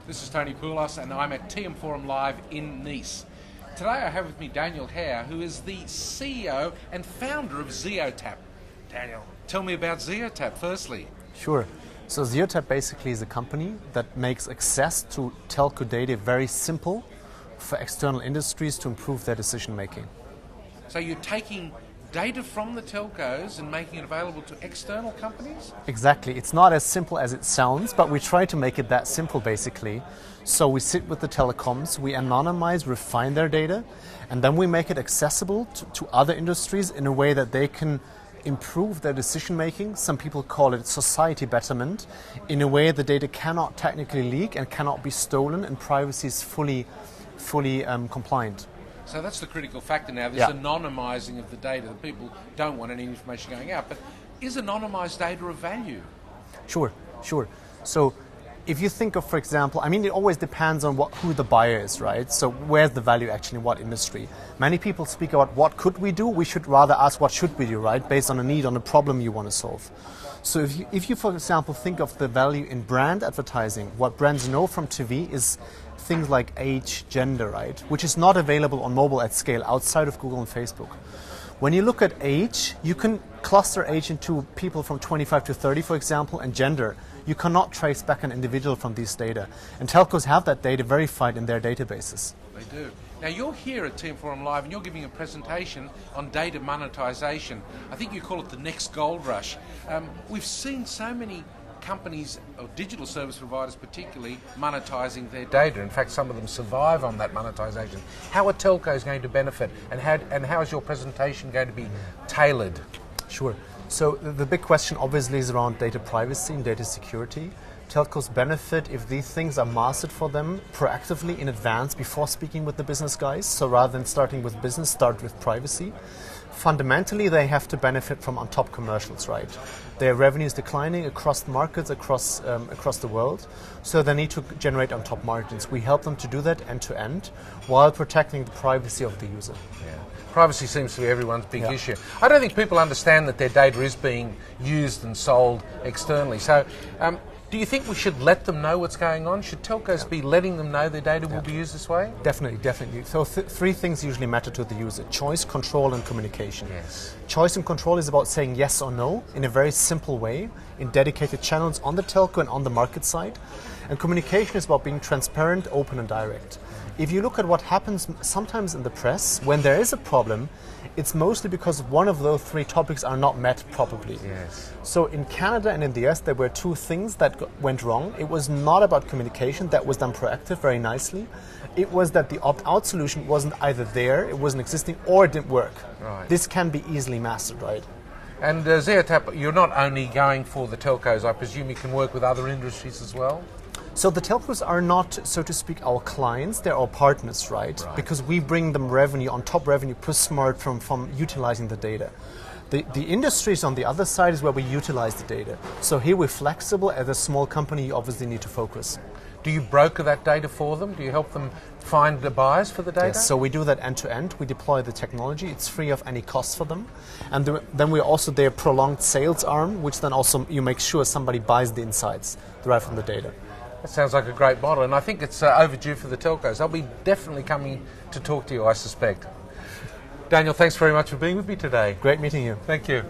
This is Tony Poulos and I'm at TM Forum Live in Nice. Today I have with me Daniel Heer, who is the CEO and founder of Zeotap. Daniel, tell me about Zeotap firstly. Sure. So Zeotap basically is a company that makes access to telco data very simple for external industries to improve their decision making. So you're taking data from the telcos and making it available to external companies? Exactly. It's not as simple as it sounds, but we try to make it that simple basically. So we sit with the telecoms, we anonymize, refine their data, and then we make it accessible to other industries in a way that they can improve their decision making. Some people call it society betterment, in a way the data cannot technically leak and cannot be stolen and privacy is fully compliant. So that's the critical factor now, this anonymising of the data. The people don't want any information going out, but is anonymised data of value? Sure. So if you think of, for example, I mean, it always depends on who the buyer is, right? So where's the value actually in what industry? Many people speak about what could we do. We should rather ask what should we do, right? Based on a need, on a problem you want to solve. So if you, for example, think of the value in brand advertising, what brands know from TV is things like age, gender, right? Which is not available on mobile at scale outside of Google and Facebook. When you look at age, you can cluster age into people from 25 to 30, for example, and gender. You cannot trace back an individual from these data. And telcos have that data verified in their databases. They do. Now you're here at TM Forum Live and you're giving a presentation on data monetization. I think you call it the next gold rush. We've seen so many companies, or digital service providers particularly, monetizing their data. In fact, some of them survive on that monetization. How are telcos going to benefit, and how is your presentation going to be tailored? Sure. So the big question obviously is around data privacy and data security. Telcos benefit if these things are mastered for them proactively in advance before speaking with the business guys. So rather than starting with business, start with privacy. Fundamentally, they have to benefit from on-top commercials, right? Their revenue is declining across the markets, across the world, so they need to generate on-top margins. We help them to do that end-to-end while protecting the privacy of the user. Yeah. Privacy seems to be everyone's big issue. I don't think people understand that their data is being used and sold externally. So do you think we should let them know what's going on? Should telcos be letting them know their data will be used this way? Definitely. So three things usually matter to the user: choice, control, and communication. Yes. Choice and control is about saying yes or no in a very simple way in dedicated channels on the telco and on the market side. And communication is about being transparent, open, and direct. If you look at what happens sometimes in the press, when there is a problem, it's mostly because one of those three topics are not met properly. Yes. So in Canada and in the US, there were two things that went wrong. It was not about communication, that was done proactive very nicely. It was that the opt-out solution wasn't either there, it wasn't existing, or it didn't work. Right. This can be easily mastered, right? And Zeotap, you're not only going for the telcos, I presume you can work with other industries as well? So the telcos are not, so to speak, our clients, they're our partners, right? Because we bring them revenue, on top revenue per smart from utilizing the data. The industries on the other side is where we utilize the data. So here we're flexible. As a small company, you obviously need to focus. Do you broker that data for them? Do you help them find the buyers for the data? Yes, so we do that end-to-end. We deploy the technology. It's free of any cost for them. And then we're also their prolonged sales arm, which then also you make sure somebody buys the insights derived from the data. That sounds like a great model, and I think it's overdue for the telcos. They'll be definitely coming to talk to you, I suspect. Daniel, thanks very much for being with me today. Great meeting you. Thank you.